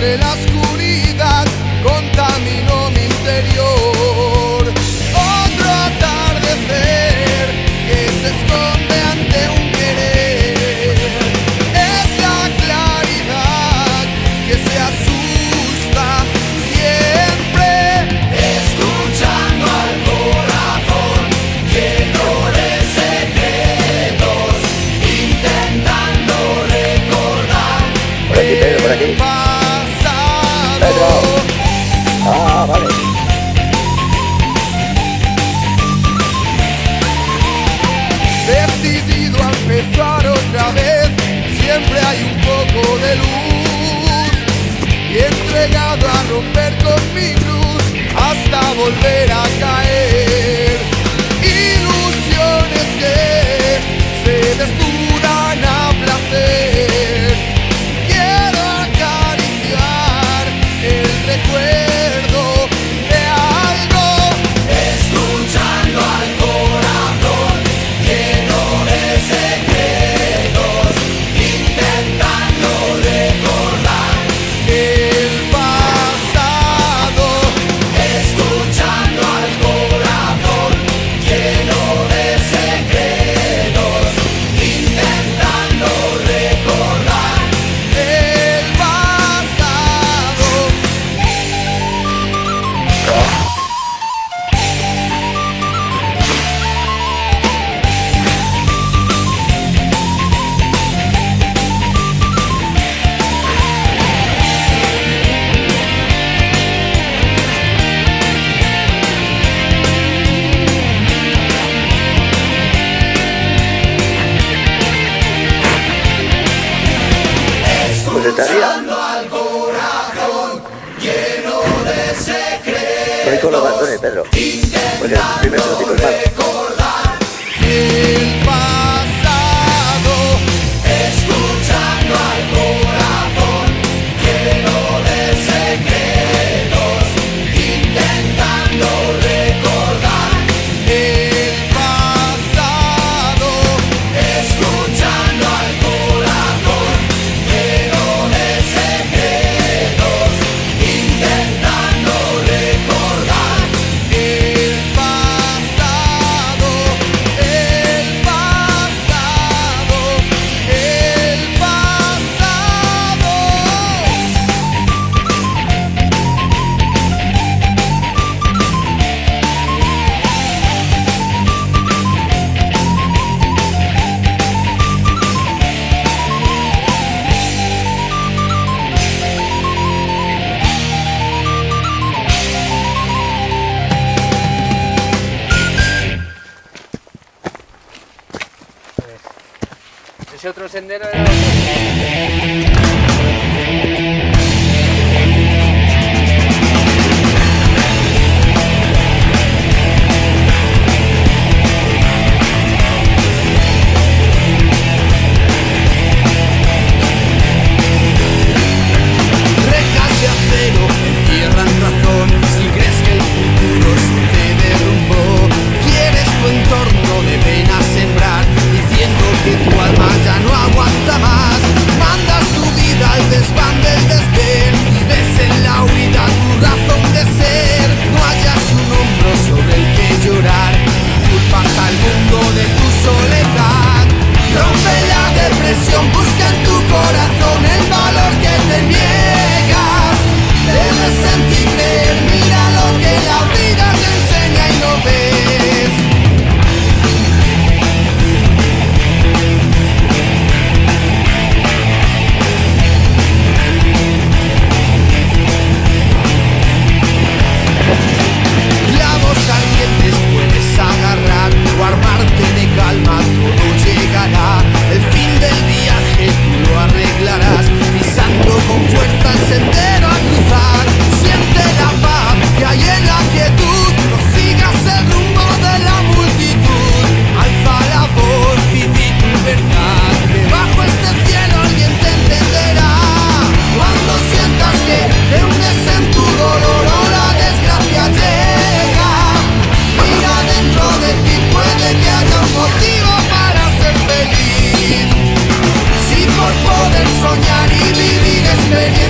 de la oscuridad contaminó mi interior. Otro atardecer que se esconde ante un querer. Es la claridad que se asusta siempre, escuchando al corazón lleno de secretos, intentando recordar Por aquí, Pedro, por aquí. el pasado. Pedro. Ah, vale. Decidido a empezar otra vez, siempre hay un poco de luz, y entregado a romper con mi cruz hasta volver a caer. Ilusiones que se desnudan a placer. Quiero acariciar el recuerdo de algo, escuchando al corazón lleno de secretos, intentando recordar el pasado, escuchando al corazón lleno de secretos, intentando recordar el pasado. Pues estaría. Al corazón lleno de secretos, Voy con los bastones, Pedro. Porque el primer trocito es malo. recordar el pasado, escuchando al corazón lleno de secretos, intentando recordar el pasado, escuchando al corazón lleno de secretos, intentando recordar el pasado, el pasado, el pasado. Ese otro sendero era... Rejas de acero entierran razón. Si crees que el futuro se te derrumbó, quieres tu entorno de venas sembrar, diciendo que tu alma ya no aguanta más. Mandas tu vida al desván del desdén y ves en la huida tu razón de ser. No hayas un hombro sobre el que llorar, culpas al mundo de tu soledad. Rompe la depresión, busca en tu corazón el valor que te niegas. Debes sentir, creer, mira lo que la vida te enseña y no ves. Clavos ardientes puedes agarrar o armarte de calma, todo llegará. El fin del viaje tú lo arreglarás, pisando con fuerza el sendero a cruzar. Siente la paz que hay en la quietud, no sigas el rumbo de la multitud. Alza la voz y di tu verdad, debajo este cielo alguien te entenderá. Cuando sientas que te hundes en tu dolor o la desgracia llega, mira dentro de ti, puede que haya un motivo para ser feliz. Si por poder soñar y vivir experiencias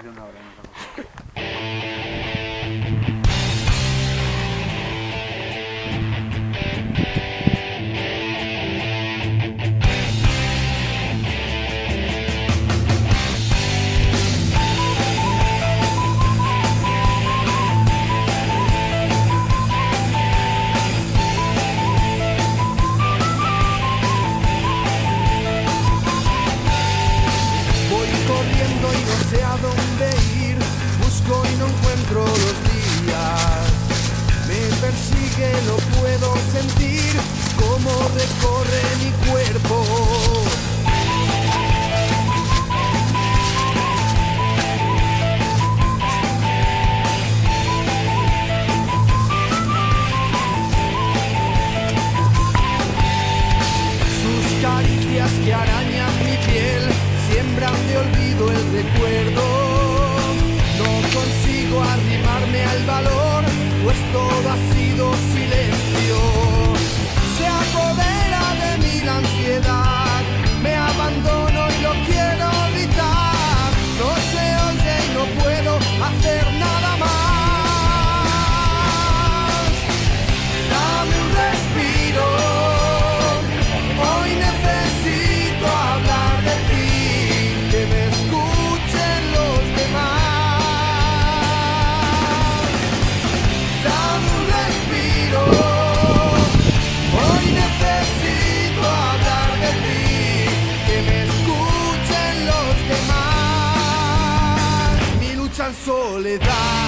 de una hora, no sé. Voy corriendo y no sé a dónde ir, busco y no encuentro los días. Me persigue, lo puedo sentir, cómo recorre mi cuerpo. Sus caricias que arañan mi piel siembran de olvido el recuerdo. No consigo arrimarme al valor, pues todo ha sido silencio. Se apodera de mí la ansiedad, me abandono y lo quiero evitar. No se oye y no puedo hacer nada más. Dame un respiro, hoy necesito hablar de ti, que me escuchen los demás. Dame un respiro, hoy necesito hablar de ti, que me escuchen los demás. Mi lucha en soledad.